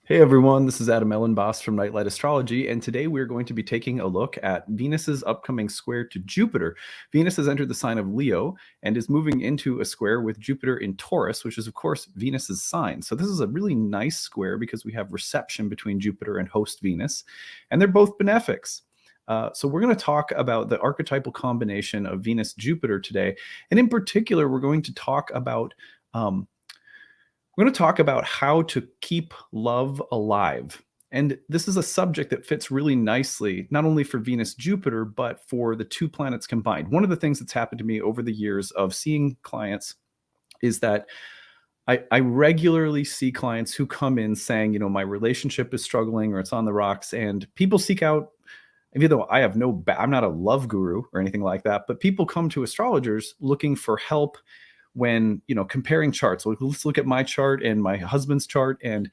Hey everyone, this is Elenbaas from Nightlight Astrology, and today we're going to be taking a look at Venus's upcoming square to Jupiter. Venus has entered the sign of Leo and is moving into a square with Jupiter in Taurus, which is of course Venus's sign. So this is a really nice square because we have reception between Jupiter and host Venus, and they're both benefics. So we're going to talk about the archetypal combination of Venus-Jupiter today, and in particular, we're going to talk about how to keep love alive. And this is a subject that fits really nicely, not only for Venus Jupiter, but for the two planets combined. One of the things that's happened to me over the years of seeing clients is that I regularly see clients who come in saying, my relationship is struggling or it's on the rocks, and people seek out, even though I'm not a love guru or anything like that, but people come to astrologers looking for help when comparing charts. Let's look at my chart and my husband's chart and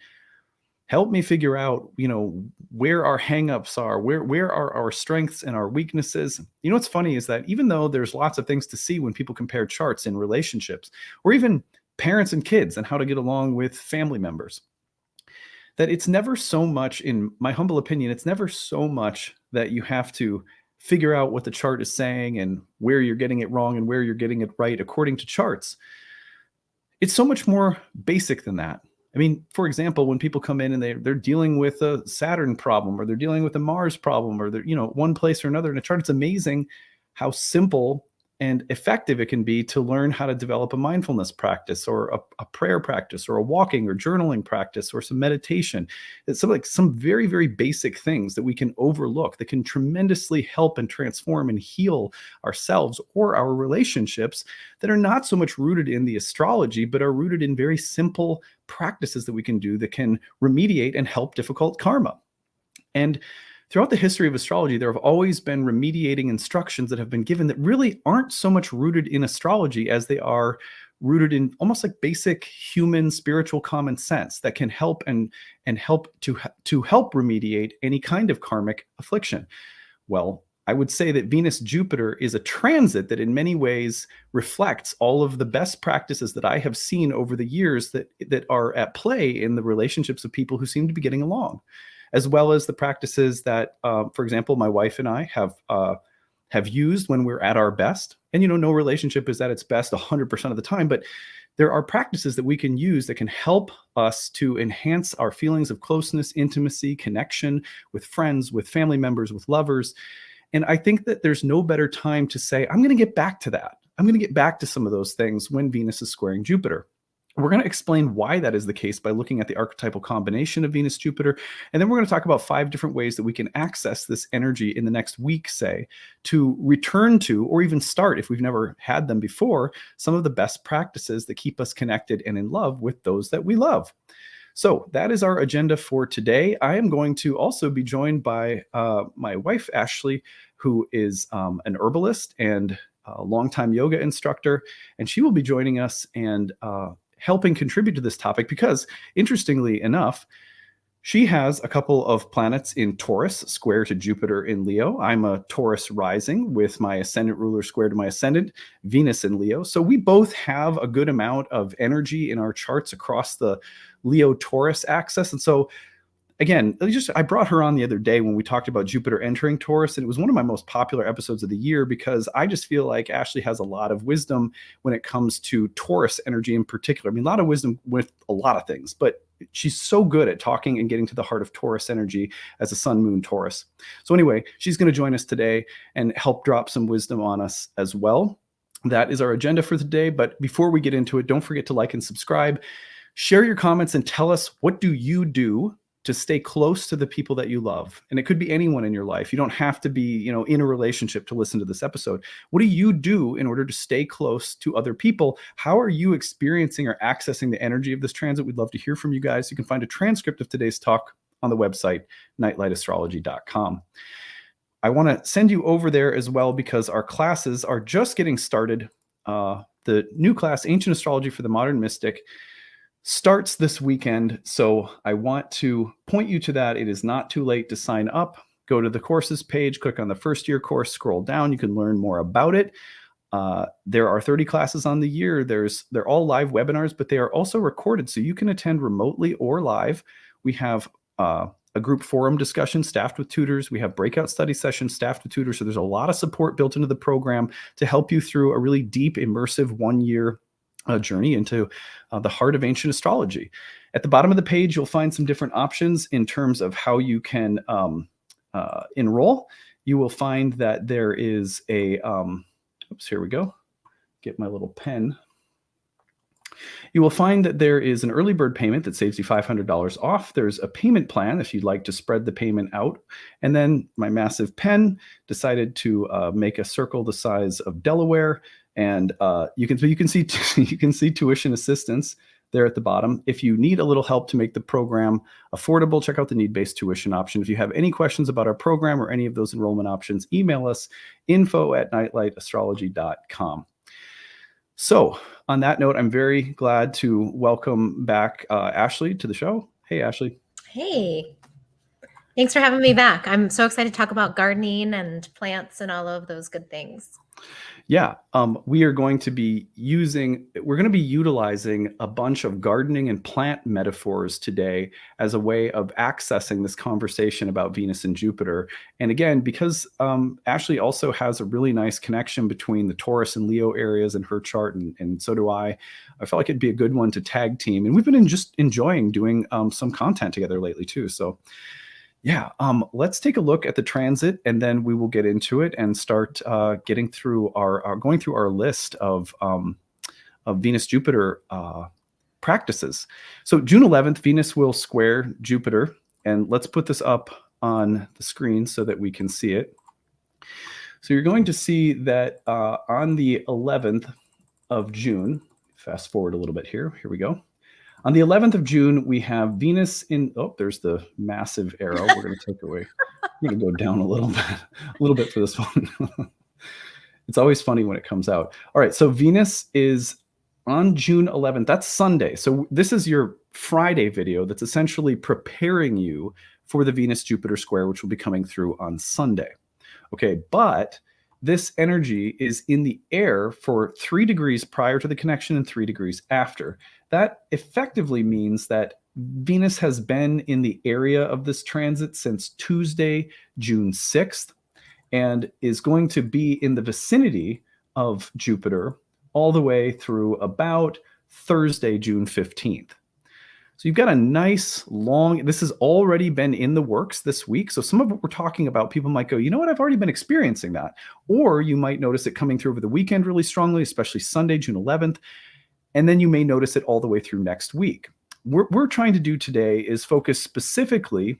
help me figure out where our hangups are, where are our strengths and our weaknesses. What's funny is that even though there's lots of things to see when people compare charts in relationships, or even parents and kids and how to get along with family members, that it's never so much, in my humble opinion, it's never so much that you have to figure out what the chart is saying and where you're getting it wrong and where you're getting it right according to charts. It's so much more basic than that. I mean, for example, when people come in and they're dealing with a Saturn problem, or they're dealing with a Mars problem, or they're, one place or another in a chart, it's amazing how simple and effective it can be to learn how to develop a mindfulness practice, or a prayer practice, or a walking or journaling practice, or some meditation. It's some very, very basic things that we can overlook that can tremendously help and transform and heal ourselves or our relationships, that are not so much rooted in the astrology, but are rooted in very simple practices that we can do that can remediate and help difficult karma. And throughout the history of astrology, there have always been remediating instructions that have been given that really aren't so much rooted in astrology as they are rooted in almost like basic human spiritual common sense that can help and help to help remediate any kind of karmic affliction. Well, I would say that Venus-Jupiter is a transit that in many ways reflects all of the best practices that I have seen over the years that are at play in the relationships of people who seem to be getting along, as well as the practices that, for example, my wife and I have used when we're at our best. And no relationship is at its best 100% of the time, but there are practices that we can use that can help us to enhance our feelings of closeness, intimacy, connection with friends, with family members, with lovers. And I think that there's no better time to say, I'm going to get back to that. I'm going to get back to some of those things when Venus is squaring Jupiter. We're going to explain why that is the case by looking at the archetypal combination of Venus-Jupiter. And then we're going to talk about 5 different ways that we can access this energy in the next week, say, to return to, or even start, if we've never had them before, some of the best practices that keep us connected and in love with those that we love. So that is our agenda for today. I am going to also be joined by my wife, Ashley, who is an herbalist and a longtime yoga instructor. And she will be joining us and helping contribute to this topic because, interestingly enough, she has a couple of planets in Taurus square to Jupiter in Leo. I'm a Taurus rising with my ascendant ruler square to my ascendant, Venus in Leo. So we both have a good amount of energy in our charts across the Leo-Taurus axis. And so, again, I brought her on the other day when we talked about Jupiter entering Taurus, and it was one of my most popular episodes of the year because I just feel like Ashley has a lot of wisdom when it comes to Taurus energy in particular. I mean, a lot of wisdom with a lot of things, but she's so good at talking and getting to the heart of Taurus energy as a sun, moon, Taurus. So anyway, she's going to join us today and help drop some wisdom on us as well. That is our agenda for today. But before we get into it, don't forget to like and subscribe. Share your comments and tell us, what do you do to stay close to the people that you love? And it could be anyone in your life. You don't have to be, in a relationship to listen to this episode. What do you do in order to stay close to other people? How are you experiencing or accessing the energy of this transit? We'd love to hear from you guys. You can find a transcript of today's talk on the website, nightlightastrology.com. I want to send you over there as well because our classes are just getting started. The new class, Ancient Astrology for the Modern Mystic, starts this weekend. So I want to point you to that. It is not too late to sign up. Go to the courses page, click on the first year course, scroll down. You can learn more about it. There are 30 classes on the year. They're all live webinars, but they are also recorded. So you can attend remotely or live We have a group forum discussion staffed with tutors. We have breakout study sessions staffed with tutors. So there's a lot of support built into the program to help you through a really deep, immersive 1-year journey into the heart of ancient astrology. At the bottom of the page, you'll find some different options in terms of how you can enroll. You will find that there is a, oops, here we go. Get my little pen. You will find that there is an early bird payment that saves you $500 off. There's a payment plan if you'd like to spread the payment out. And then my massive pen decided to make a circle the size of Delaware. And you can see you can see tuition assistance there at the bottom. If you need a little help to make the program affordable, check out the need-based tuition option. If you have any questions about our program or any of those enrollment options, email us info@nightlightastrology.com. So on that note, I'm very glad to welcome back Ashley to the show. Hey, Ashley. Hey, thanks for having me back. I'm so excited to talk about gardening and plants and all of those good things. Yeah, we're going to be utilizing a bunch of gardening and plant metaphors today as a way of accessing this conversation about Venus and Jupiter. And again, because Ashley also has a really nice connection between the Taurus and Leo areas in her chart, and so do I felt like it'd be a good one to tag team. And we've been just enjoying doing some content together lately too. So yeah, let's take a look at the transit, and then we will get into it and start going through our list of Venus Jupiter practices. So June 11th, Venus will square Jupiter, and let's put this up on the screen so that we can see it. So you're going to see that on the 11th of June, fast forward a little bit here. Here we go. On the 11th of June, we have Venus in, oh, there's the massive arrow. We're going to take away. I'm going to go down a little bit for this one. It's always funny when it comes out. All right, so Venus is on June 11th. That's Sunday. So this is your Friday video that's essentially preparing you for the Venus-Jupiter square, which will be coming through on Sunday. Okay, but this energy is in the air for 3 degrees prior to the connection and 3 degrees after. That effectively means that Venus has been in the area of this transit since Tuesday, June 6th, and is going to be in the vicinity of Jupiter all the way through about Thursday, June 15th. So you've got a nice long, this has already been in the works this week. So some of what we're talking about, people might go, you know what, I've already been experiencing that. Or you might notice it coming through over the weekend really strongly, especially Sunday, June 11th. And then you may notice it all the way through next week. What we're trying to do today is focus specifically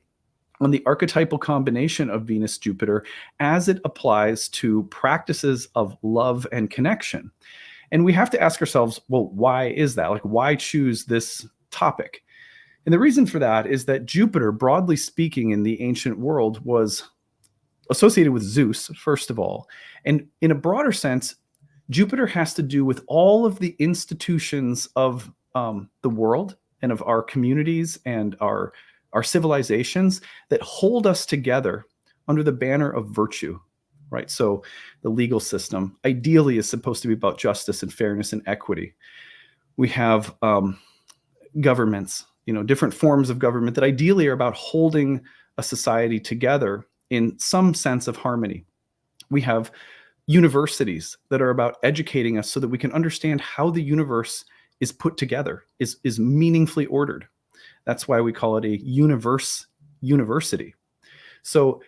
on the archetypal combination of Venus, Jupiter, as it applies to practices of love and connection. And we have to ask ourselves, well, why is that? Like, why choose this topic? And the reason for that is that Jupiter, broadly speaking, in the ancient world was associated with Zeus, first of all. And in a broader sense, Jupiter has to do with all of the institutions of the world and of our communities and our civilizations that hold us together under the banner of virtue, right? So the legal system ideally is supposed to be about justice and fairness and equity. We have governments, different forms of government that ideally are about holding a society together in some sense of harmony. We have universities that are about educating us so that we can understand how the universe is put together, is meaningfully ordered. That's why we call it a university. So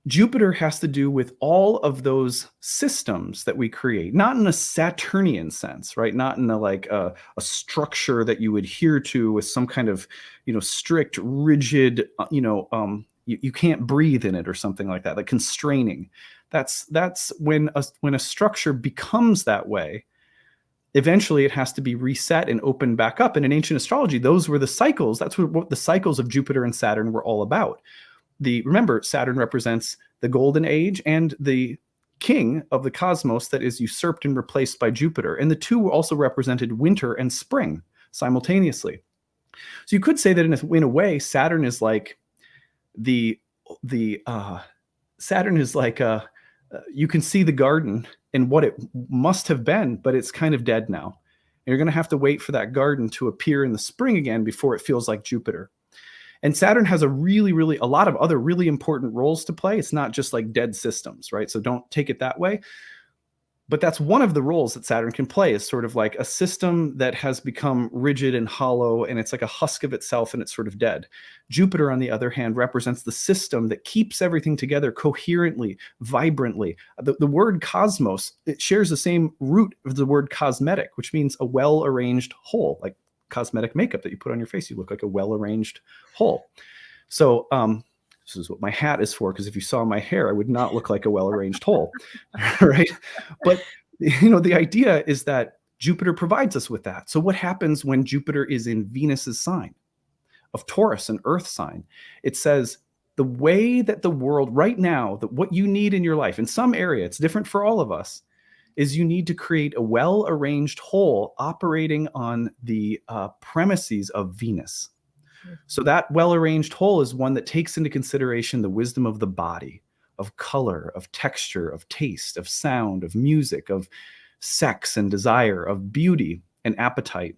Jupiter has to do with all of those systems that we create, not in a Saturnian sense, right? Not in a structure that you adhere to with some kind of, strict, rigid, you can't breathe in it or something like that, like constraining. That's when a structure becomes that way. Eventually, it has to be reset and opened back up. And in ancient astrology, those were the cycles. That's what the cycles of Jupiter and Saturn were all about. Remember, Saturn represents the golden age and the king of the cosmos that is usurped and replaced by Jupiter. And the two also represented winter and spring simultaneously. So you could say that in a way, Saturn is like Saturn is like you can see the garden and what it must have been, but it's kind of dead now. And you're going to have to wait for that garden to appear in the spring again before it feels like Jupiter. And Saturn has a lot of other really important roles to play. It's not just like dead systems, right? So don't take it that way. But that's one of the roles that Saturn can play, is sort of like a system that has become rigid and hollow, and it's like a husk of itself and it's sort of dead. Jupiter, on the other hand, represents the system that keeps everything together coherently, vibrantly. The word cosmos, it shares the same root of the word cosmetic, which means a well-arranged whole, like cosmetic makeup that you put on your face. You look like a well-arranged whole. So this is what my hat is for, because if you saw my hair, I would not look like a well-arranged whole, right? But the idea is that Jupiter provides us with that. So what happens when Jupiter is in Venus's sign of Taurus, an earth sign? It says the way that the world right now, that what you need in your life, in some area, it's different for all of us, is you need to create a well-arranged whole operating on the premises of Venus. So that well-arranged whole is one that takes into consideration the wisdom of the body, of color, of texture, of taste, of sound, of music, of sex and desire, of beauty and appetite,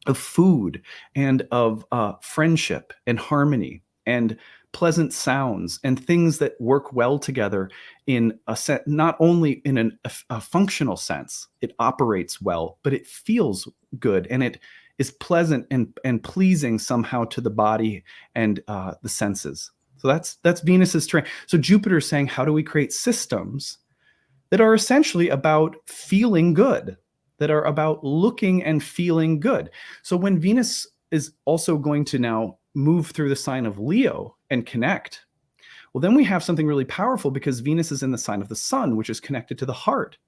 of food, and of friendship and harmony and pleasant sounds and things that work well together in a set, not only in a functional sense, it operates well, but it feels good and it is pleasant and pleasing somehow to the body and the senses. So that's Venus's terrain. So Jupiter is saying, how do we create systems that are essentially about feeling good, that are about looking and feeling good? So when Venus is also going to now move through the sign of Leo and connect, well, then we have something really powerful, because Venus is in the sign of the sun, which is connected to the heart.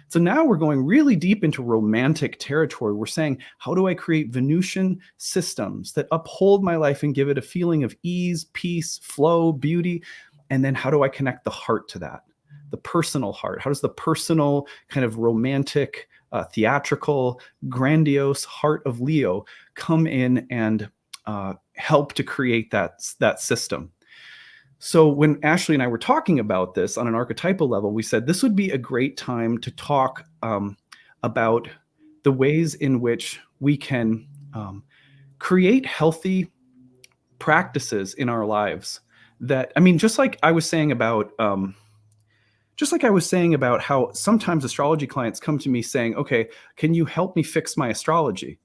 So now we're going really deep into romantic territory. We're saying, how do I create Venusian systems that uphold my life and give it a feeling of ease, peace, flow, beauty? And then how do I connect the heart to that? The personal heart. How does the personal kind of romantic, theatrical, grandiose heart of Leo come in and help to create that system? So when Ashley and I were talking about this on an archetypal level, we said this would be a great time to talk about the ways in which we can create healthy practices in our lives. That, I mean, just like I was saying about how sometimes astrology clients come to me saying, okay, can you help me fix my astrology?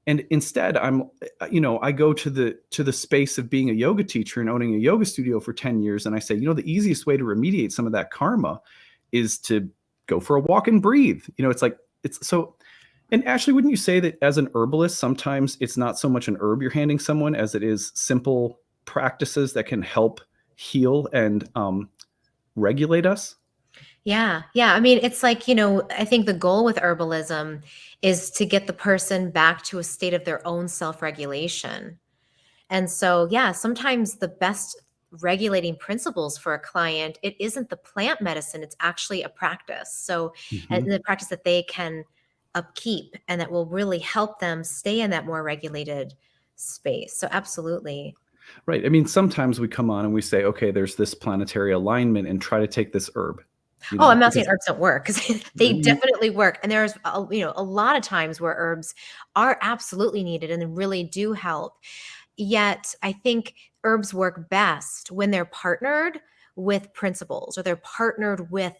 And instead, I go to the space of being a yoga teacher and owning a yoga studio for 10 years. And I say, the easiest way to remediate some of that karma is to go for a walk and breathe. It's so, and Ashley, wouldn't you say that as an herbalist, sometimes it's not so much an herb you're handing someone as it is simple practices that can help heal and regulate us? Yeah. Yeah. I mean, it's like, I think the goal with herbalism is to get the person back to a state of their own self-regulation. And so, yeah, sometimes the best regulating principles for a client, it isn't the plant medicine, it's actually a practice. So, and the practice that they can upkeep and that will really help them stay in that more regulated space. So, absolutely. Right. I mean, sometimes we come on and we say, okay, there's this planetary alignment, and try to take this herb. Oh, I'm not saying herbs don't work, because they definitely work. And there's a lot of times where herbs are absolutely needed and they really do help. Yet I think herbs work best when they're partnered with principles, or they're partnered with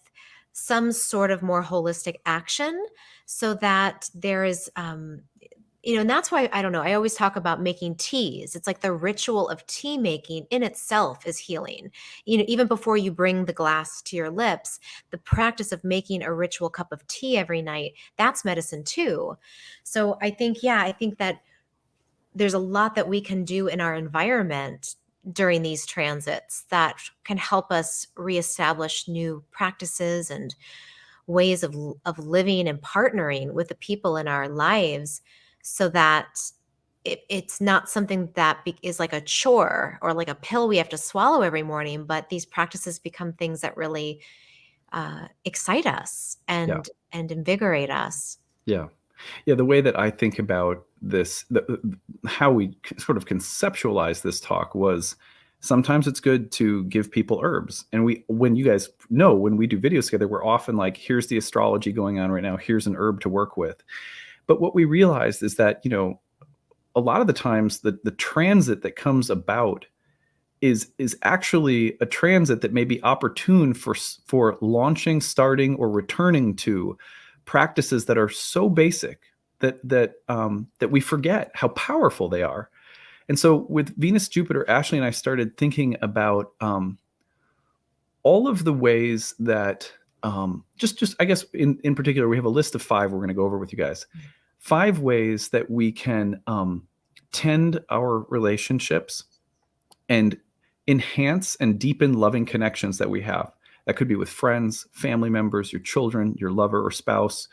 some sort of more holistic action, so that there is and that's why, I don't know, I always talk about making teas. It's like the ritual of tea making in itself is healing. Even before you bring the glass to your lips, the practice of making a ritual cup of tea every night, that's medicine too. So I think that there's a lot that we can do in our environment during these transits that can help us reestablish new practices and ways of living and partnering with the people in our lives, so that it's not something that is like a chore or like a pill we have to swallow every morning, but these practices become things that really excite us and invigorate us. Yeah. The way that I think about this, how we sort of conceptualize this talk, was sometimes it's good to give people herbs. And when you guys know, when we do videos together, we're often like, here's the astrology going on right now, here's an herb to work with. But what we realized is that, a lot of the times the transit that comes about is actually a transit that may be opportune for launching, starting, or returning to practices that are so basic that we forget how powerful they are. And so with Venus Jupiter, Ashley and I started thinking about all of the ways that just I guess in particular, we have a list of 5 we're going to go over with you guys. 5 ways that we can tend our relationships and enhance and deepen loving connections that we have. That could be with friends, family members, your children, your lover or spouse,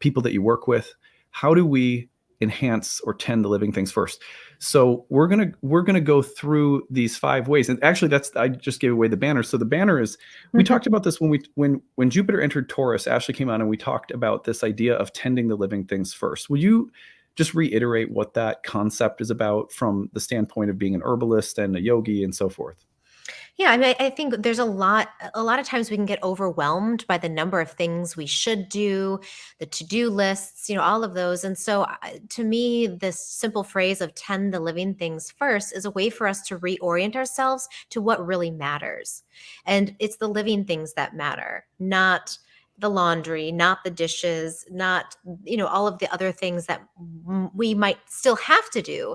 people that you work with. How do we enhance or tend the living things first? So we're gonna go through these 5 ways. And actually, I just gave away the banner. So the banner is, we talked about this when Jupiter entered Taurus. Ashley came on and we talked about this idea of tending the living things first. Will you just reiterate what that concept is about from the standpoint of being an herbalist and a yogi and so forth? Yeah, I mean, I think there's a lot of times we can get overwhelmed by the number of things we should do, the to-do lists, all of those. And so to me, this simple phrase of tend the living things first is a way for us to reorient ourselves to what really matters. And it's the living things that matter, not the laundry, not the dishes, not, all of the other things that we might still have to do.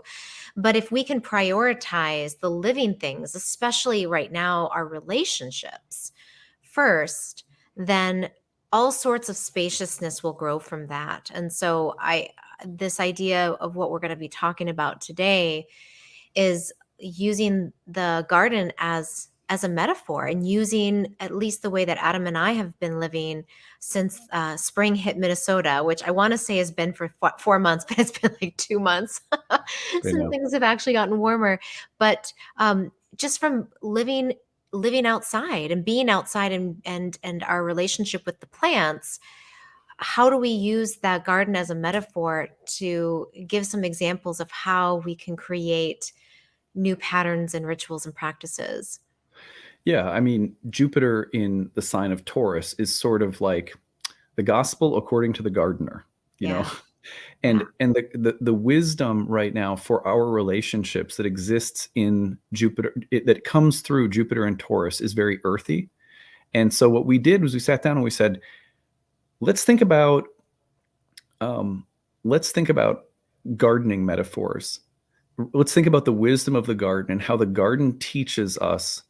But if we can prioritize the living things, especially right now, our relationships first, then all sorts of spaciousness will grow from that. And so this idea of what we're going to be talking about today is using the garden as a metaphor, and using at least the way that Adam and I have been living since spring hit Minnesota, which I want to say has been for 4 months, but it's been like 2 months since things have actually gotten warmer. But just from living outside and being outside, and our relationship with the plants, how do we use that garden as a metaphor to give some examples of how we can create new patterns and rituals and practices? Yeah, I mean, Jupiter in the sign of Taurus is sort of like the gospel according to the gardener, you know. Yeah. And Yeah. and the wisdom right now for our relationships that exists in Jupiter, that comes through Jupiter and Taurus, is very earthy. And so what we did was we sat down and we said, let's think about let's think about gardening metaphors. Let's think about the wisdom of the garden and how the garden teaches us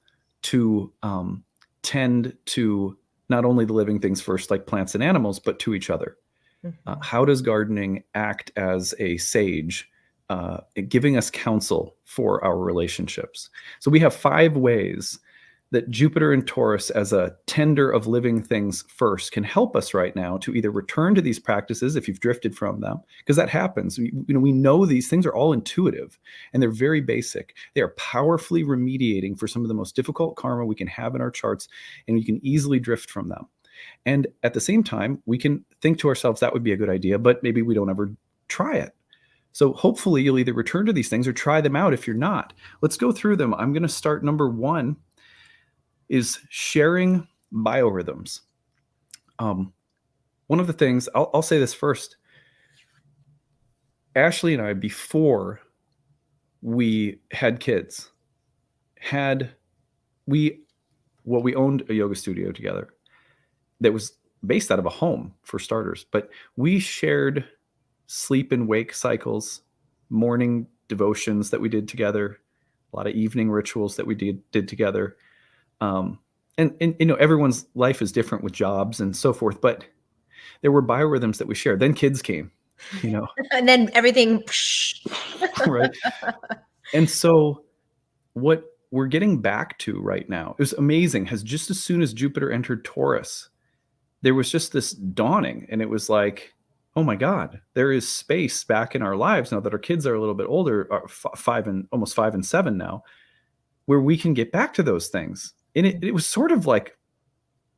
to tend to not only the living things first, like plants and animals, but to each other. Mhm. How does gardening act as a sage, giving us counsel for our relationships? So we have 5 ways that Jupiter and Taurus, as a tender of living things first, can help us right now to either return to these practices if you've drifted from them, because that happens. We know these things are all intuitive and they're very basic. They are powerfully remediating for some of the most difficult karma we can have in our charts, and we can easily drift from them. And at the same time, we can think to ourselves, that would be a good idea, but maybe we don't ever try it. So hopefully you'll either return to these things or try them out if you're not. Let's go through them. I'm going to start. Number 1 is sharing biorhythms. One of the things, I'll say this first. Ashley and I, before we had kids, we owned a yoga studio together that was based out of a home, for starters, but we shared sleep and wake cycles, morning devotions that we did together, a lot of evening rituals that we did together. And everyone's life is different with jobs and so forth, but there were biorhythms that we shared. Then kids came, And then everything. right? And so what we're getting back to right now, it was amazing, has just as soon as Jupiter entered Taurus, there was just this dawning, and it was like, oh my God, there is space back in our lives now that our kids are a little bit older, almost 5 and 7 now, where we can get back to those things. And it was sort of like,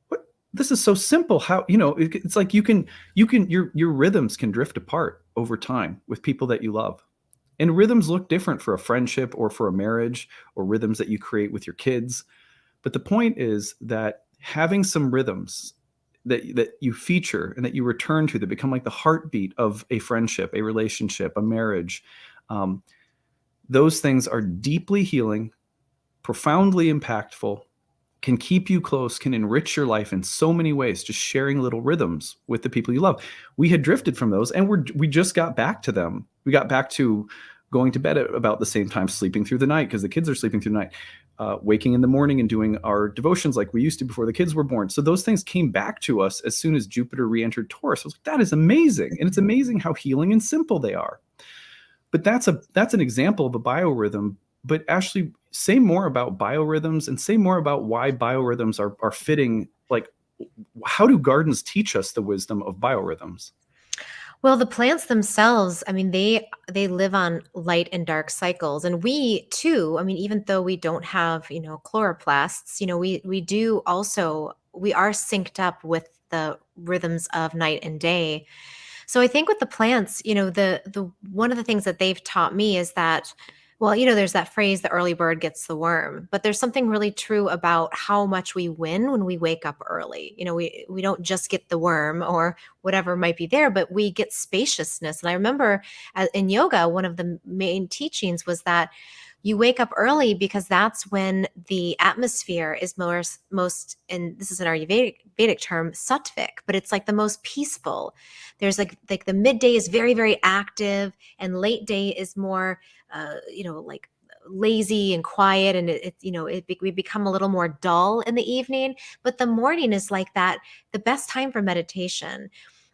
what? This is so simple. How, it's like your rhythms can drift apart over time with people that you love. And rhythms look different for a friendship or for a marriage, or rhythms that you create with your kids. But the point is that having some rhythms that you feature and that you return to, that become like the heartbeat of a friendship, a relationship, a marriage. Those things are deeply healing, profoundly impactful, can keep you close, can enrich your life in so many ways, just sharing little rhythms with the people you love. We had drifted from those, and we just got back to them. We got back to going to bed at about the same time, sleeping through the night because the kids are sleeping through the night, waking in the morning and doing our devotions like we used to before the kids were born. So those things came back to us as soon as Jupiter re-entered Taurus. I was like, that is amazing. And it's amazing how healing and simple they are. But that's an example of a biorhythm. But Ashley, say more about biorhythms and say more about why biorhythms are fitting. Like, how do gardens teach us the wisdom of biorhythms? Well, the plants themselves, I mean, they live on light and dark cycles, and we too. I mean, even though we don't have, chloroplasts, we do also, we are synced up with the rhythms of night and day. So I think with the plants, the one of the things that they've taught me is that, well, there's that phrase, the early bird gets the worm, but there's something really true about how much we win when we wake up early. We don't just get the worm or whatever might be there, but we get spaciousness. And I remember in yoga, one of the main teachings was that you wake up early because that's when the atmosphere is most, and this is an Ayurvedic term, sattvic, but it's like the most peaceful. There's like the midday is very, very active, and late day is more, like lazy and quiet, and we become a little more dull in the evening. But the morning is like that, the best time for meditation.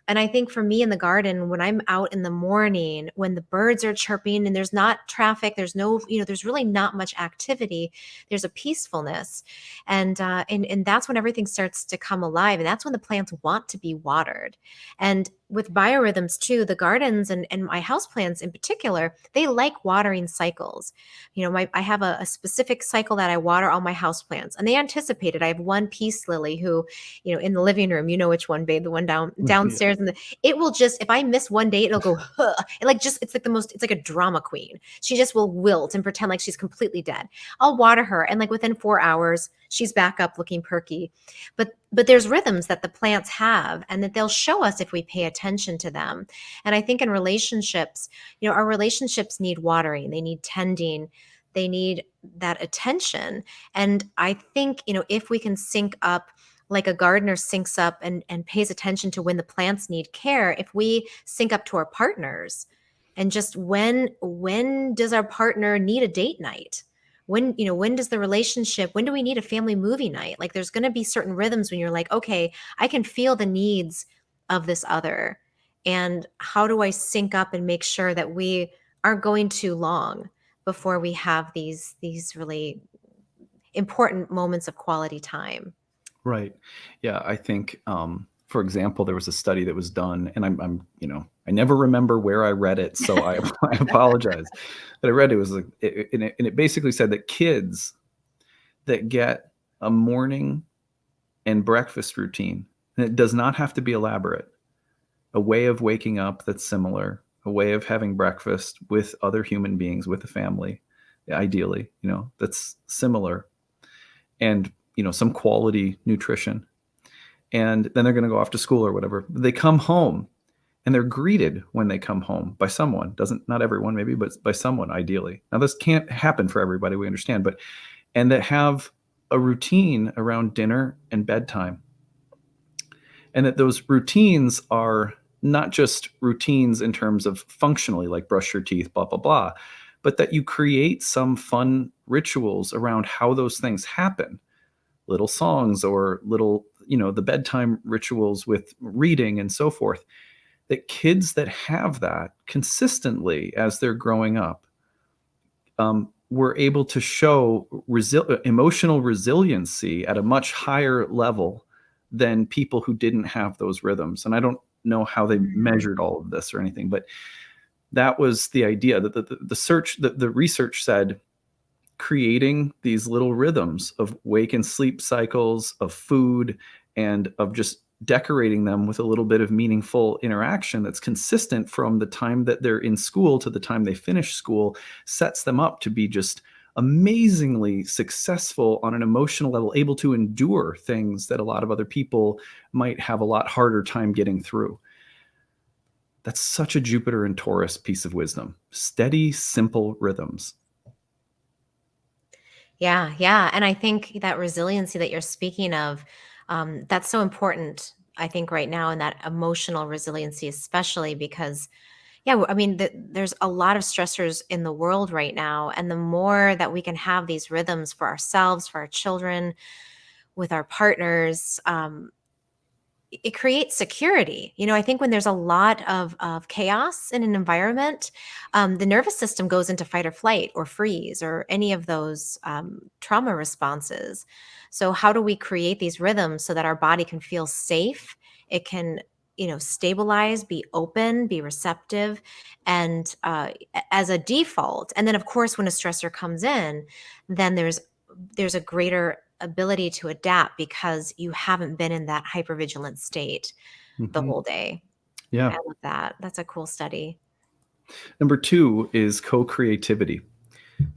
And I think for me in the garden, when I'm out in the morning, when the birds are chirping and there's not traffic, there's no, there's really not much activity. There's a peacefulness, and that's when everything starts to come alive, and that's when the plants want to be watered. And with biorhythms too, the gardens and my houseplants in particular, they like watering cycles. I have a specific cycle that I water all my houseplants, and they anticipate it. I have one peace lily who, in the living room, which one, babe, the one downstairs, and it will just, if I miss one day, it'll go, huh. It's like the most, it's like a drama queen. She just will wilt and pretend like she's completely dead. I'll water her, and like within 4 hours, she's back up looking perky. But there's rhythms that the plants have, and that they'll show us if we pay attention to them. And I think in relationships, our relationships need watering, they need tending, they need that attention. And I think, if we can sync up like a gardener syncs up and pays attention to when the plants need care, if we sync up to our partners, and just when does our partner need a date night? When does the relationship, when do we need a family movie night? Like, there's going to be certain rhythms when you're like, okay, I can feel the needs of this other, and how do I sync up and make sure that we aren't going too long before we have these really important moments of quality time. Right. Yeah, I think, for example, there was a study that was done, and I never remember where I read it, so I apologize. But I read it was like, and it basically said that kids that get a morning and breakfast routine, and it does not have to be elaborate, a way of waking up that's similar, a way of having breakfast with other human beings, with a family, ideally, that's similar, and some quality nutrition. And then they're going to go off to school or whatever. They come home, and they're greeted when they come home by someone. Not everyone maybe, but by someone ideally. Now this can't happen for everybody, we understand, and that have a routine around dinner and bedtime. And that those routines are not just routines in terms of functionally, like brush your teeth, blah, blah, blah, but that you create some fun rituals around how those things happen. Little songs or little, the bedtime rituals with reading and so forth, that kids that have that consistently as they're growing up, were able to show emotional resiliency at a much higher level than people who didn't have those rhythms. And I don't know how they measured all of this or anything, but that was the idea, that the research said, creating these little rhythms of wake and sleep cycles, of food, and of just decorating them with a little bit of meaningful interaction that's consistent from the time that they're in school to the time they finish school, sets them up to be just amazingly successful on an emotional level, able to endure things that a lot of other people might have a lot harder time getting through. That's such a Jupiter and Taurus piece of wisdom. Steady, simple rhythms. Yeah, yeah. And I think that resiliency that you're speaking of, that's so important, I think, right now, and that emotional resiliency, especially because, yeah, I mean, there's a lot of stressors in the world right now. And the more that we can have these rhythms for ourselves, for our children, with our partners, it creates security. I think when there's a lot of chaos in an environment, the nervous system goes into fight or flight or freeze or any of those trauma responses. So how do we create these rhythms so that our body can feel safe? It can, stabilize, be open, be receptive, and as a default. And then, of course, when a stressor comes in, then there's a greater ability to adapt because you haven't been in that hypervigilant state the Mm-hmm. whole day. Yeah. I love that. That's a cool study. Number two is co-creativity.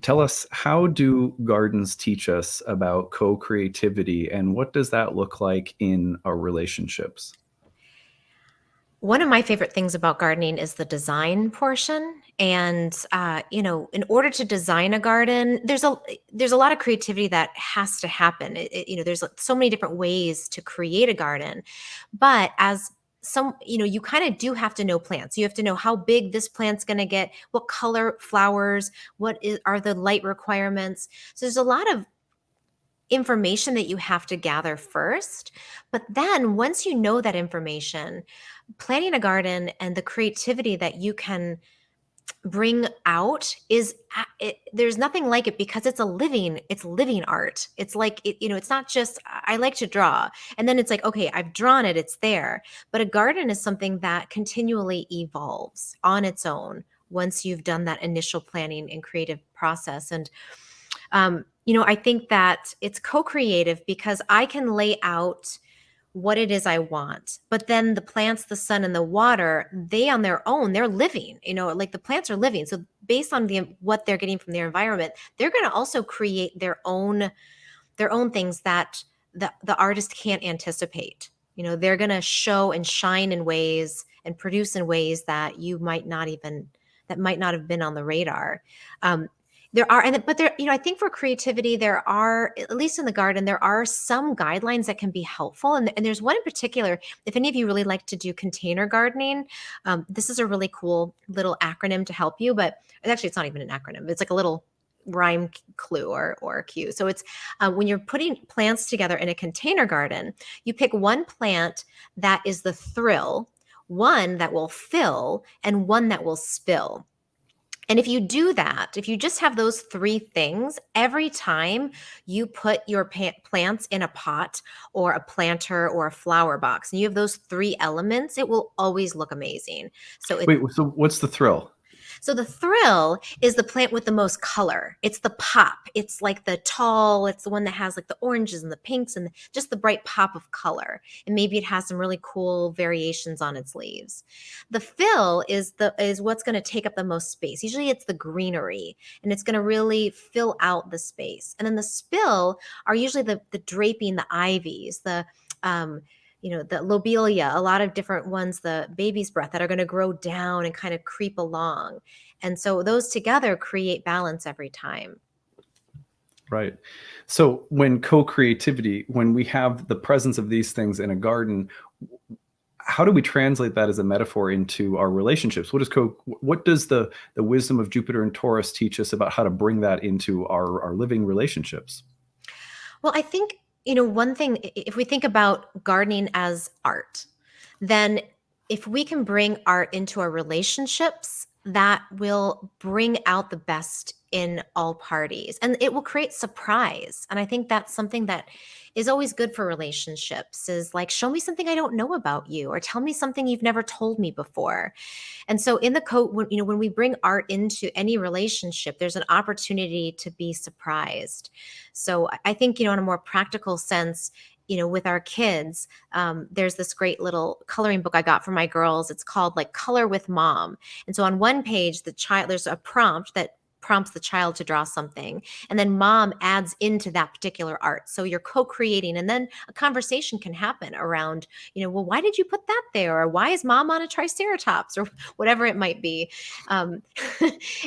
Tell us, how do gardens teach us about co-creativity, and what does that look like in our relationships? One of my favorite things about gardening is the design portion. And in order to design a garden, there's a lot of creativity that has to happen. There's so many different ways to create a garden, but as you kind of do have to know plants. You have to know how big this plant's going to get, what color flowers, are the light requirements. So there's a lot of information that you have to gather first. But then once you know that information, planting a garden and the creativity that you can bring out there's nothing like it because it's living art. It's like it's not just I like to draw and then it's like, okay, I've drawn it, it's there. But a garden is something that continually evolves on its own once you've done that initial planning and creative process. And I think that it's co-creative because I can lay out what it is I want. But then the plants, the sun, and the water, they on their own, they're living, like the plants are living. So based on what they're getting from their environment, they're going to also create their own things that the artist can't anticipate. They're going to show and shine in ways and produce in ways that might not have been on the radar. But I think for creativity, there are, at least in the garden, there are some guidelines that can be helpful. And there's one in particular, if any of you really like to do container gardening, this is a really cool little acronym to help you, but it's not even an acronym. It's like a little rhyme clue or cue. So it's when you're putting plants together in a container garden, you pick one plant that is the thrill, one that will fill, and one that will spill. And if you do that, if you just have those three things, every time you put your plants in a pot or a planter or a flower box, and you have those three elements, it will always look amazing. So Wait, so what's the thrill? so the thrill is the plant with the most color. It's the pop. It's like it's the one that has like the oranges and the pinks and just the bright pop of color. And maybe it has some really cool variations on its leaves. The fill is what's going to take up the most space. Usually it's the greenery and it's going to really fill out the space. And then the spill are usually the draping, the ivies, the lobelia, a lot of different ones, the baby's breath that are going to grow down and kind of creep along. And so those together create balance every time. Right. So when co-creativity, when we have the presence of these things in a garden, how do we translate that as a metaphor into our relationships? What does the wisdom of Jupiter and Taurus teach us about how to bring that into our living relationships? Well, I think, one thing, if we think about gardening as art, then if we can bring art into our relationships, that will bring out the best in all parties and it will create surprise. And I think that's something that is always good for relationships is like, show me something I don't know about you or tell me something you've never told me before. And so in the when we bring art into any relationship, there's an opportunity to be surprised. So I think, in a more practical sense, with our kids, there's this great little coloring book I got for my girls. It's called like Color with Mom. And so on one page, there's a prompt that prompts the child to draw something, and then mom adds into that particular art. So you're co-creating, and then a conversation can happen around, well, why did you put that there? Or why is mom on a triceratops, or whatever it might be. Um,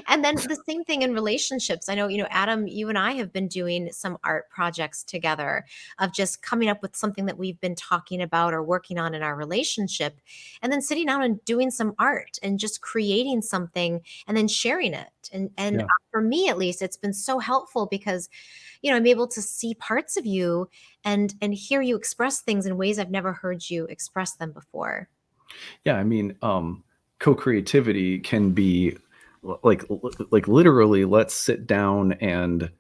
and then the same thing in relationships. I know, Adam, you and I have been doing some art projects together of just coming up with something that we've been talking about or working on in our relationship, and then sitting down and doing some art and just creating something and then sharing it. And Yeah. for me, at least, it's been so helpful because, I'm able to see parts of you and hear you express things in ways I've never heard you express them before. Yeah, I mean, co-creativity can be like literally, let's sit down and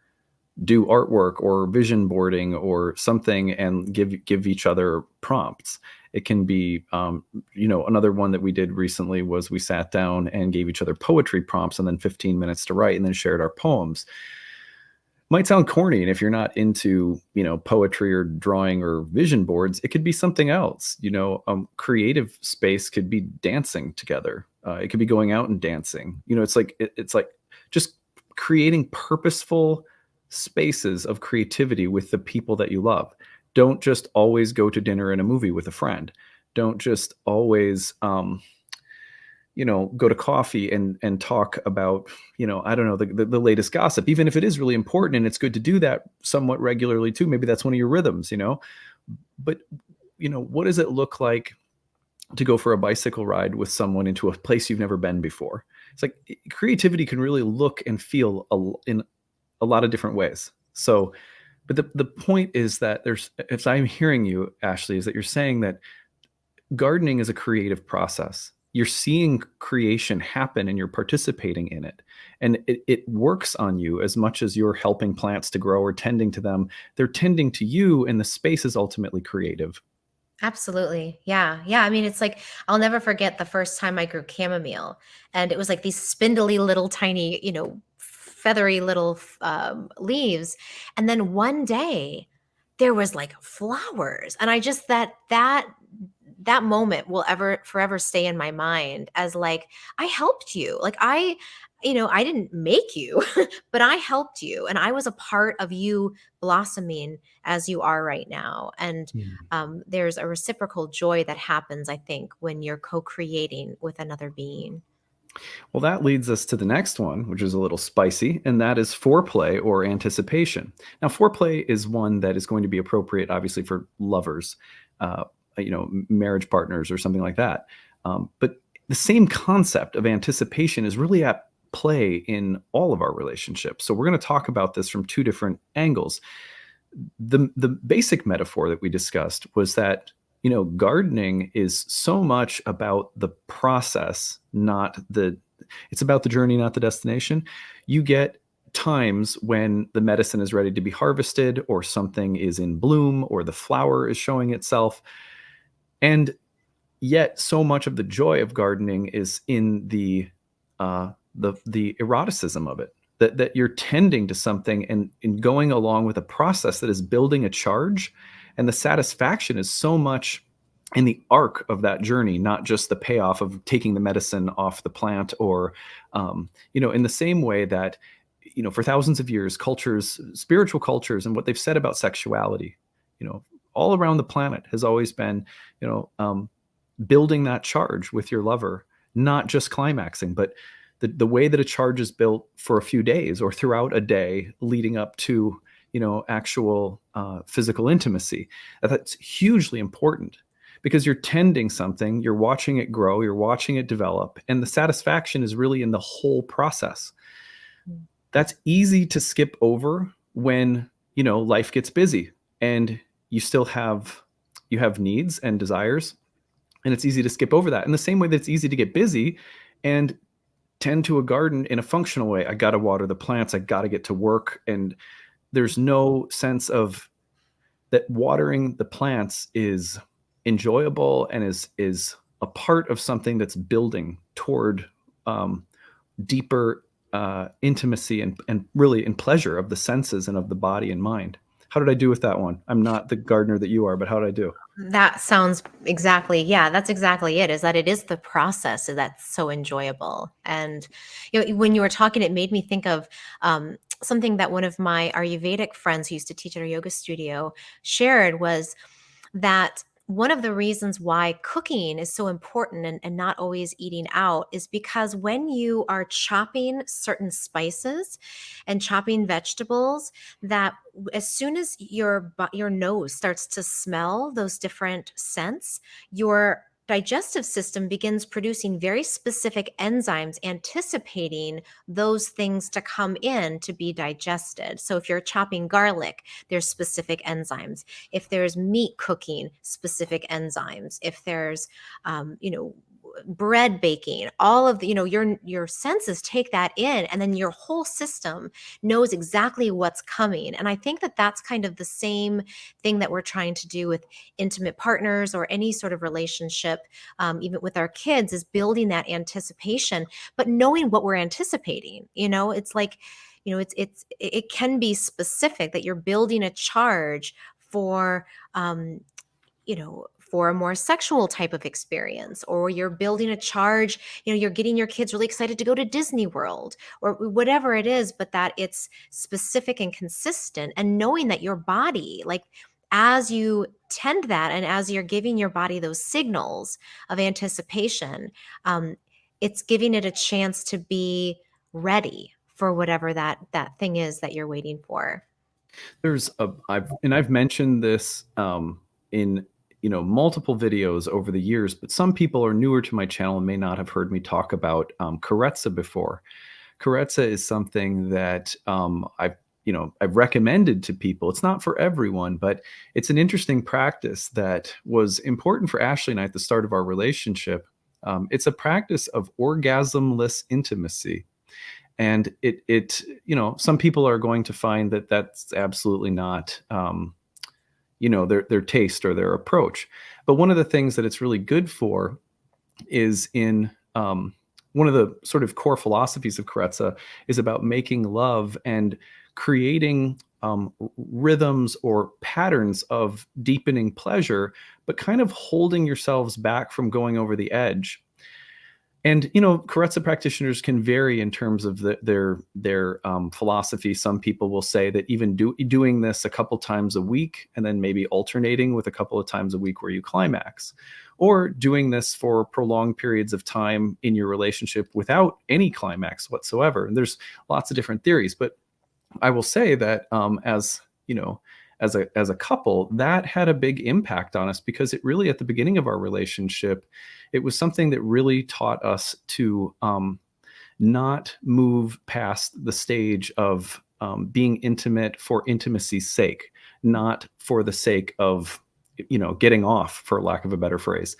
do artwork or vision boarding or something and give each other prompts. It can be, another one that we did recently was we sat down and gave each other poetry prompts and then 15 minutes to write and then shared our poems. Might sound corny, and if you're not into poetry or drawing or vision boards, it could be something else. Creative space could be dancing together. It could be going out and dancing. It's like just creating purposeful spaces of creativity with the people that you love. Don't just always go to dinner and a movie with a friend. Don't just always go to coffee and talk about, I don't know, the latest gossip, even if it is really important, and it's good to do that somewhat regularly too. Maybe that's one of your rhythms, but what does it look like to go for a bicycle ride with someone into a place you've never been before? It's like creativity can really look and feel in a lot of different ways. So, but the point is that if I'm hearing you, Ashley, is that you're saying that gardening is a creative process. You're seeing creation happen and you're participating in it. And it works on you as much as you're helping plants to grow or tending to them. They're tending to you, and the space is ultimately creative. Absolutely. Yeah. Yeah. I mean, it's like, I'll never forget the first time I grew chamomile. And it was like these spindly little tiny, feathery little leaves. And then one day there was like flowers. And I just, that moment will ever forever stay in my mind as like, I helped you. Like I didn't make you, but I helped you. And I was a part of you blossoming as you are right now. And Mhm. there's a reciprocal joy that happens, I think, when you're co-creating with another being. Well, that leads us to the next one, which is a little spicy, and that is foreplay or anticipation. Now, foreplay is one that is going to be appropriate, obviously, for lovers, marriage partners, or something like that. But the same concept of anticipation is really at play in all of our relationships. So we're going to talk about this from two different angles. The basic metaphor that we discussed was that gardening is so much about the process, not the it's about the journey, not the destination. You get times when the medicine is ready to be harvested, or something is in bloom, or the flower is showing itself. And yet so much of the joy of gardening is in the eroticism of it, that you're tending to something and going along with a process that is building a charge, and the satisfaction is so much in the arc of that journey, not just the payoff of taking the medicine off the plant. Or in the same way that for thousands of years, cultures, spiritual cultures, and what they've said about sexuality, all around the planet has always been building that charge with your lover, not just climaxing, but the way that a charge is built for a few days or throughout a day leading up to, actual physical intimacy. That's hugely important, because you're tending something, you're watching it grow, you're watching it develop, and the satisfaction is really in the whole process. Mm. That's easy to skip over when, life gets busy and you have needs and desires, and it's easy to skip over that. In the same way that it's easy to get busy and tend to a garden in a functional way. I got to water the plants, I got to get to work, and there's no sense of that watering the plants is enjoyable and is a part of something that's building toward deeper intimacy and really in pleasure of the senses and of the body and mind. How did I do with that one? I'm not the gardener that you are, but how did I do? That sounds exactly, yeah, that's exactly it, is that it is the process that's so enjoyable. And when you were talking, it made me think of something that one of my Ayurvedic friends who used to teach at our yoga studio shared, was that one of the reasons why cooking is so important, and not always eating out, is because when you are chopping certain spices and chopping vegetables, that as soon as your nose starts to smell those different scents, your digestive system begins producing very specific enzymes anticipating those things to come in to be digested. So if you're chopping garlic, there's specific enzymes. If there's meat cooking, specific enzymes. If there's bread baking, all of the, your senses take that in, and then your whole system knows exactly what's coming. And I think that that's kind of the same thing that we're trying to do with intimate partners or any sort of relationship, even with our kids, is building that anticipation, but knowing what we're anticipating. It's like, it can be specific, that you're building a charge for for a more sexual type of experience, or you're building a charge, you're getting your kids really excited to go to Disney World, or whatever it is, but that it's specific and consistent, and knowing that your body, like, as you tend that, and as you're giving your body those signals of anticipation, it's giving it a chance to be ready for whatever that thing is that you're waiting for. I've mentioned this in multiple videos over the years, but some people are newer to my channel and may not have heard me talk about Korresa before. Korresa is something that I've recommended to people. It's not for everyone, but it's an interesting practice that was important for Ashley and I at the start of our relationship. It's a practice of orgasmless intimacy. And some people are going to find that that's absolutely not, their taste or their approach. But one of the things that it's really good for is in one of the sort of core philosophies of Korresa is about making love and creating rhythms or patterns of deepening pleasure, but kind of holding yourselves back from going over the edge. And Korresa practitioners can vary in terms of their philosophy. Some people will say that even doing this a couple times a week, and then maybe alternating with a couple of times a week where you climax, or doing this for prolonged periods of time in your relationship without any climax whatsoever. And there's lots of different theories, but I will say that as a couple, that had a big impact on us, because it really, at the beginning of our relationship, it was something that really taught us to not move past the stage of being intimate for intimacy's sake, not for the sake of getting off, for lack of a better phrase.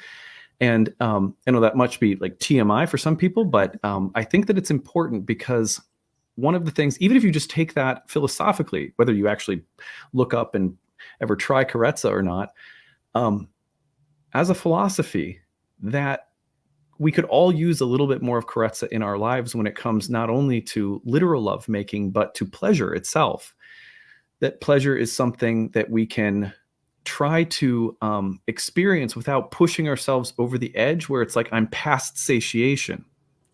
And I know that must be like TMI for some people, but I think that it's important, because one of the things, even if you just take that philosophically, whether you actually look up and ever try Korresa or not, as a philosophy, that we could all use a little bit more of Korresa in our lives when it comes not only to literal lovemaking, but to pleasure itself. That pleasure is something that we can try to experience without pushing ourselves over the edge, where it's like, I'm past satiation.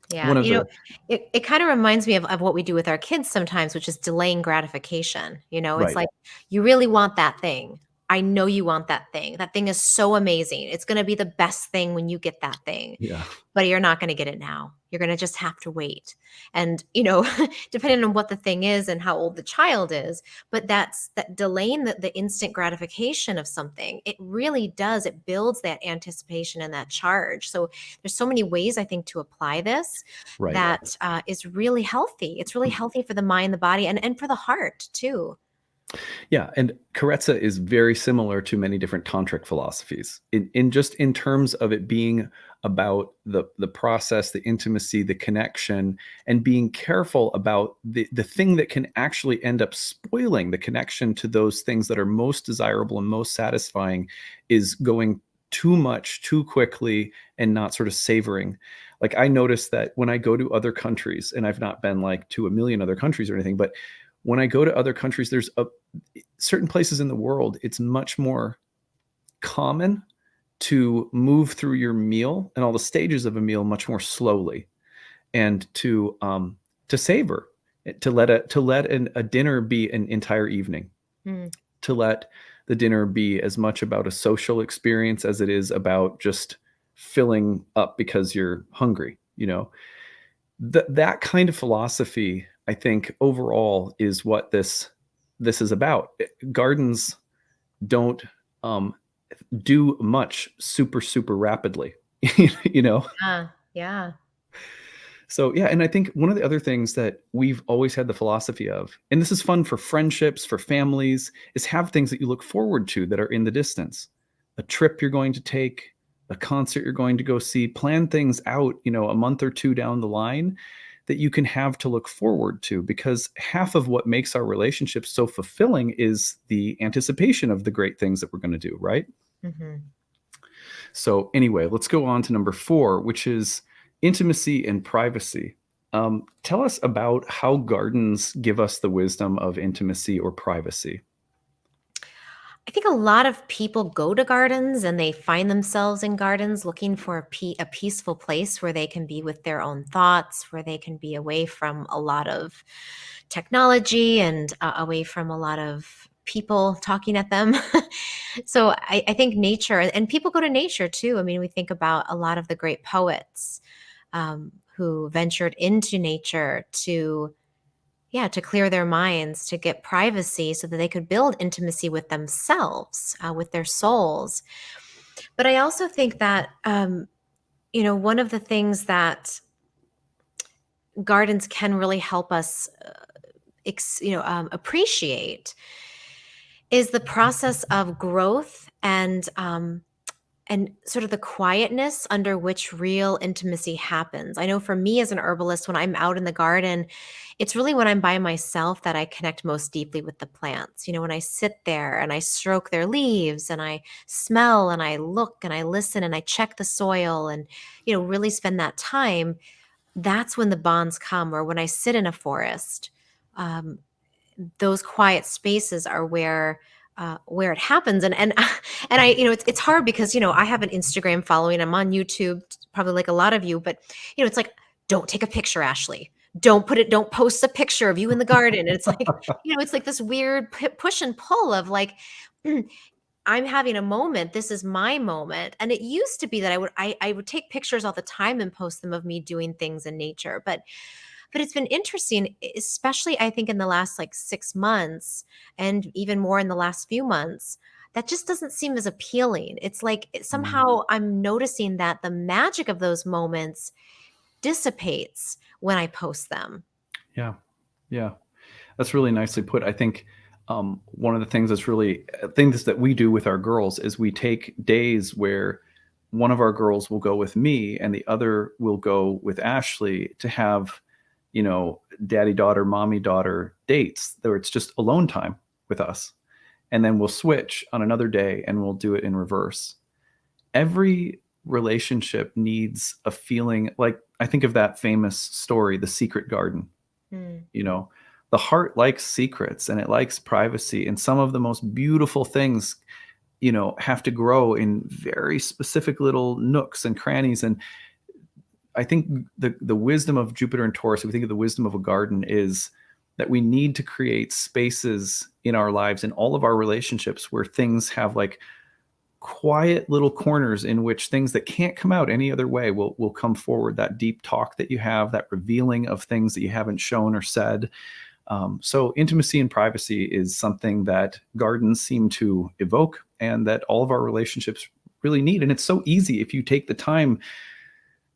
Yeah, One of the it kind of reminds me of what we do with our kids sometimes, which is delaying gratification. It's Right. like, you really want that thing. I know you want that thing. That thing is so amazing. It's going to be the best thing when you get that thing, Yeah. but you're not going to get it now. You're going to just have to wait. And, depending on what the thing is and how old the child is, but that delaying the instant gratification of something, it really does. It builds that anticipation and that charge. So there's so many ways, I think, to apply this Right. that is really healthy. It's really healthy for the mind, the body, and for the heart too. Yeah, and Korresa is very similar to many different tantric philosophies in terms of it being about the process, the intimacy, the connection, and being careful about the thing that can actually end up spoiling the connection to those things that are most desirable and most satisfying, is going too much too quickly and not sort of savoring. Like, I noticed that when I go to other countries, and I've not been like to a million other countries or anything, but when I go to other countries, certain places in the world, it's much more common to move through your meal and all the stages of a meal much more slowly, and to savor, to let a dinner be an entire evening, Mm. to let the dinner be as much about a social experience as it is about just filling up because you're hungry. That kind of philosophy, I think, overall is what this is about. Gardens don't do much super rapidly. you know Yeah. Yeah. So yeah, and I think one of the other things that we've always had the philosophy of, and this is fun for friendships, for families, is have things that you look forward to that are in the distance. A trip you're going to take, a concert you're going to go see, plan things out, a month or two down the line that you can have to look forward to, because half of what makes our relationships so fulfilling is the anticipation of the great things that we're going to do, right? Hmm. So anyway, let's go on to number 4, which is intimacy and privacy. Tell us about how gardens give us the wisdom of intimacy or privacy. I think a lot of people go to gardens and they find themselves in gardens looking for a peaceful place where they can be with their own thoughts, where they can be away from a lot of technology and away from a lot of people talking at them. So I think nature, and people go to nature too. I mean, we think about a lot of the great poets who ventured into nature to, yeah, to clear their minds, to get privacy so that they could build intimacy with themselves, with their souls. But I also think that, one of the things that gardens can really help us, appreciate is the process of growth and sort of the quietness under which real intimacy happens. I know for me as an herbalist, when I'm out in the garden, it's really when I'm by myself that I connect most deeply with the plants. When I sit there and I stroke their leaves and I smell and I look and I listen and I check the soil and, really spend that time, that's when the bonds come. Or when I sit in a forest, um, those quiet spaces are where it happens. And and I, it's hard because I have an Instagram following. I'm on YouTube, probably like a lot of you, but it's like, don't take a picture, Ashley. Don't post a picture of you in the garden. And it's like, it's like this weird push and pull of like, I'm having a moment. This is my moment. And it used to be that I would take pictures all the time and post them of me doing things in nature. But it's been interesting, especially I think in the last like 6 months and even more in the last few months, that just doesn't seem as appealing. It's like somehow I'm noticing that the magic of those moments dissipates when I post them. Yeah, yeah, that's really nicely put. I think one of the things that's really things that we do with our girls is we take days where one of our girls will go with me and the other will go with Ashley to have daddy daughter, mommy daughter dates where it's just alone time with us. And then we'll switch on another day and we'll do it in reverse. Every relationship needs a feeling like, I think of that famous story, The Secret Garden. Mm. The heart likes secrets and it likes privacy. And some of the most beautiful things, have to grow in very specific little nooks and crannies. And I think the wisdom of Jupiter and Taurus, if we think of the wisdom of a garden, is that we need to create spaces in our lives, in all of our relationships, where things have like quiet little corners in which things that can't come out any other way will come forward. That deep talk that you have, that revealing of things that you haven't shown or said. So intimacy and privacy is something that gardens seem to evoke and that all of our relationships really need. And it's so easy if you take the time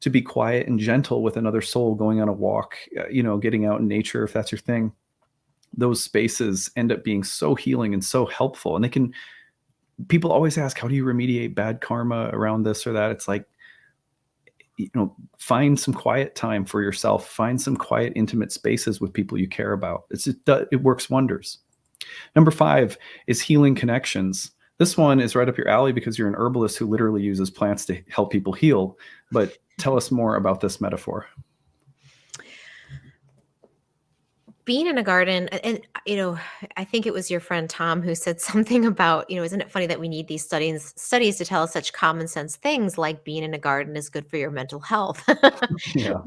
to be quiet and gentle with another soul, going on a walk, getting out in nature, if that's your thing. Those spaces end up being so healing and so helpful. And people always ask, how do you remediate bad karma around this or that? It's like, find some quiet time for yourself, find some quiet, intimate spaces with people you care about. It works wonders. Number 5 is healing connections. This one is right up your alley because you're an herbalist who literally uses plants to help people heal. But tell us more about this metaphor. being in a garden, and I think it was your friend Tom who said something about, isn't it funny that we need these studies to tell us such common sense things like being in a garden is good for your mental health, Yeah.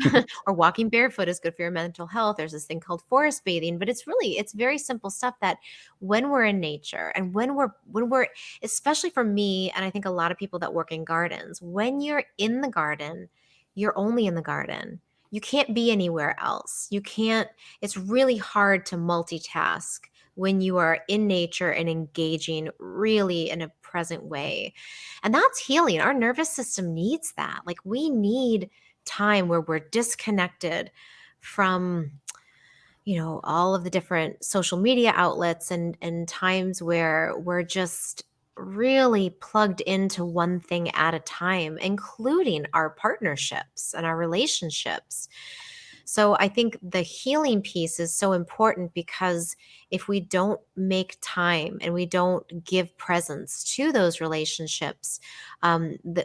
or walking barefoot is good for your mental health. There's this thing called forest bathing, but it's very simple stuff that when we're in nature and when we're, especially for me, and I think a lot of people that work in gardens, when you're in the garden, you're only in the garden. You can't be anywhere else. You can't, it's really hard to multitask when you are in nature and engaging really in a present way. And that's healing. Our nervous system needs that. Like we need time where we're disconnected from all of the different social media outlets, and times where we're just really plugged into one thing at a time, including our partnerships and our relationships. So I think the healing piece is so important, because if we don't make time and we don't give presence to those relationships,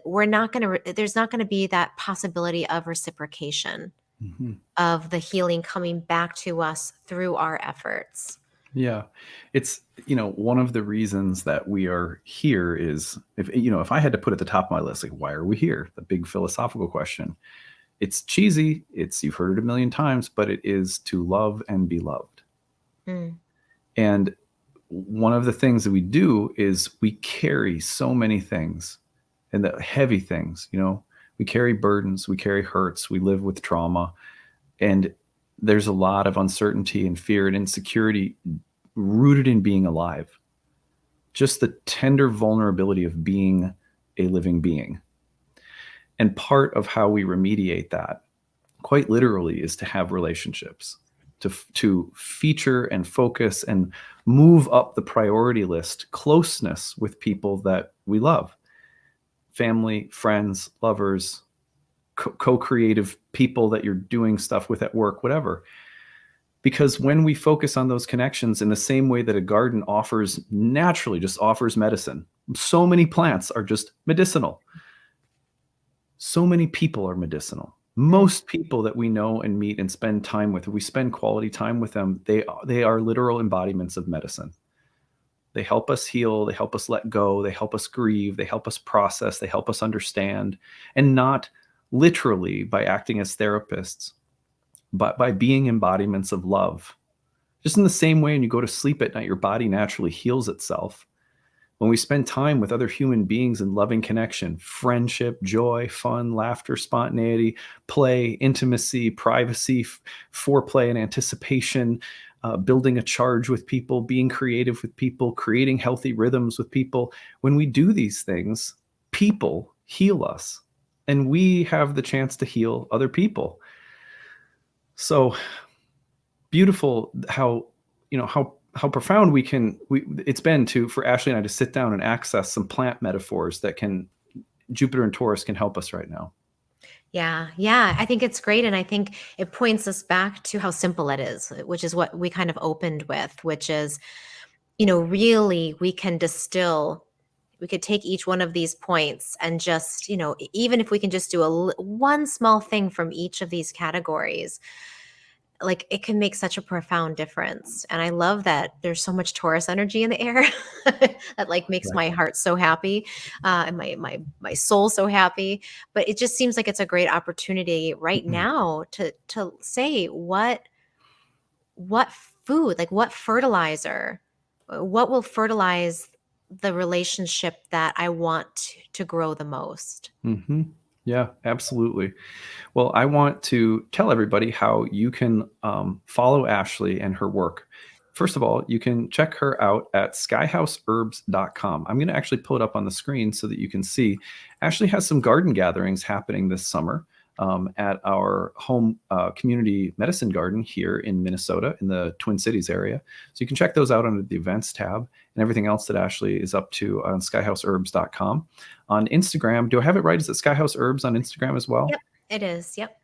we're not going to, there's not going to be that possibility of reciprocation, Mhm. of the healing coming back to us through our efforts. Yeah. It's, one of the reasons that we are here is, if I had to put at the top of my list, like, why are we here? The big philosophical question. It's cheesy. You've heard it a million times, but it is to love and be loved. Mm. And one of the things that we do is we carry so many things, and the heavy things, we carry burdens, we carry hurts, we live with trauma. And there's a lot of uncertainty and fear and insecurity rooted in being alive. Just the tender vulnerability of being a living being. And part of how we remediate that, quite literally, is to have relationships, to feature and focus and move up the priority list, closeness with people that we love, family, friends, lovers, co-creative people that you're doing stuff with at work, whatever. Because when we focus on those connections in the same way that a garden just offers medicine, so many plants are just medicinal. So many people are medicinal. Most people that we know and meet and spend time with, if we spend quality time with them, they are literal embodiments of medicine. They help us heal, they help us let go, they help us grieve, they help us process, they help us understand, and not literally by acting as therapists, but by being embodiments of love. Just in the same way when you go to sleep at night, your body naturally heals itself. When we spend time with other human beings in loving connection, friendship, joy, fun, laughter, spontaneity, play, intimacy, privacy, foreplay and anticipation, building a charge with people, being creative with people, creating healthy rhythms with people. When we do these things, people heal us, and we have the chance to heal other people. So beautiful how profound it's been for Ashley and I to sit down and access some plant metaphors that Jupiter and Taurus can help us right now. Yeah, I think it's great. And I think it points us back to how simple it is, which is what we kind of opened with, which is, really we could take each one of these points and just, even if we can just do one small thing from each of these categories, like it can make such a profound difference. And I love that there's so much Taurus energy in the air that like makes Right. my heart so happy, and my soul so happy. But it just seems like it's a great opportunity right now to say what food, like what fertilizer, what will fertilize the relationship that I want to grow the most. Mm-hmm. Yeah, absolutely. Well, I want to tell everybody how you can follow Ashley and her work. First of all, you can check her out at skyhouseherbs.com. I'm going to actually pull it up on the screen so that you can see. Ashley has some garden gatherings happening this summer at our home community medicine garden here in Minnesota in the Twin Cities area. So you can check those out under the events tab, and everything else that Ashley is up to on skyhouseherbs.com. On Instagram, do I have it right? Is it Skyhouse Herbs on Instagram as well? Yep, it is. Yep.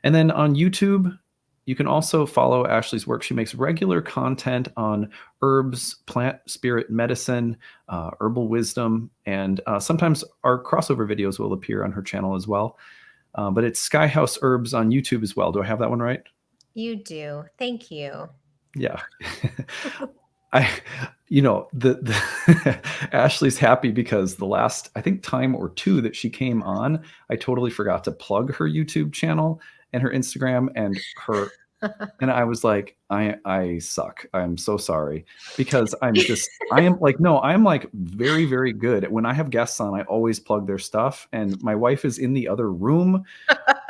And then on YouTube, you can also follow Ashley's work. She makes regular content on herbs, plant, spirit, medicine, herbal wisdom, and sometimes our crossover videos will appear on her channel as well. But it's Skyhouse Herbs on YouTube as well. Do I have that one right? You do. Thank you. Yeah. I, the Ashley's happy because the last, I think, time or two that she came on, I totally forgot to plug her YouTube channel and her Instagram and I was like, I suck. I'm so sorry because I am like, no, I'm like very, very good. When I have guests on, I always plug their stuff. And my wife is in the other room.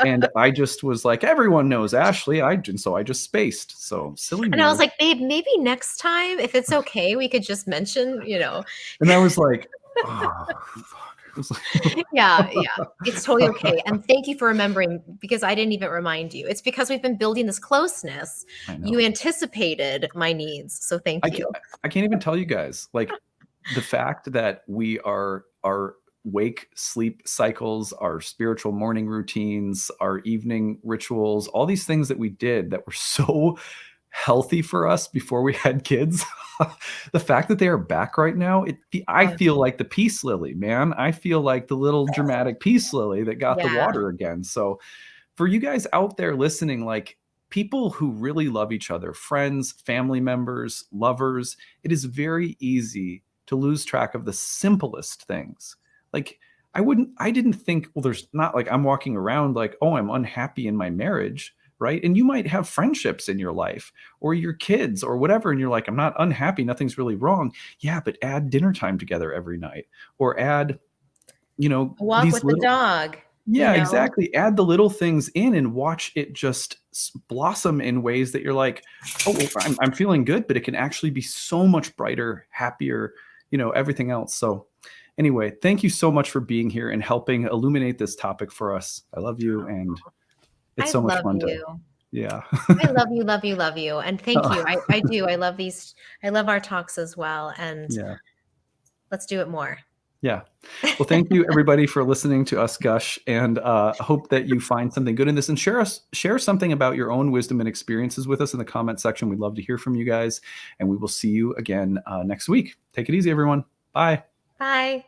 And I just was like, everyone knows Ashley. And so I just spaced. So silly And I was me. like, babe, maybe next time, if it's okay, we could just mention, And I was like, oh, fuck. I was like, yeah, it's totally okay. And thank you for remembering because I didn't even remind you. It's because we've been building this closeness. I know. You anticipated my needs. So thank you. I can't even tell you guys, like the fact that our wake sleep cycles, our spiritual morning routines, our evening rituals, all these things that we did that were so healthy for us before we had kids. The fact that they are back right now, I feel like the peace lily, man. I feel like the little dramatic peace lily that got the Yeah. water again. So for you guys out there listening, like people who really love each other, friends, family members, lovers, it is very easy to lose track of the simplest things. Like I didn't think, well, there's not like I'm walking around like, oh, I'm unhappy in my marriage, right? And you might have friendships in your life or your kids or whatever. And you're like, I'm not unhappy. Nothing's really wrong. Yeah, but add dinner time together every night or add, Walk these with the little, dog, yeah, exactly. Add the little things in and watch it just blossom in ways that you're like, oh, well, I'm feeling good, but it can actually be so much brighter, happier, everything else. So anyway, thank you so much for being here and helping illuminate this topic for us. I love you. And it's I so much love fun to, you. yeah. I love you, love you, love you. And thank you. I do. I love these. I love our talks as well. And Yeah. let's do it more. Yeah. Well, thank you everybody for listening to us gush, and hope that you find something good in this and share something about your own wisdom and experiences with us in the comment section. We'd love to hear from you guys, and we will see you again next week. Take it easy, everyone. Bye. Bye.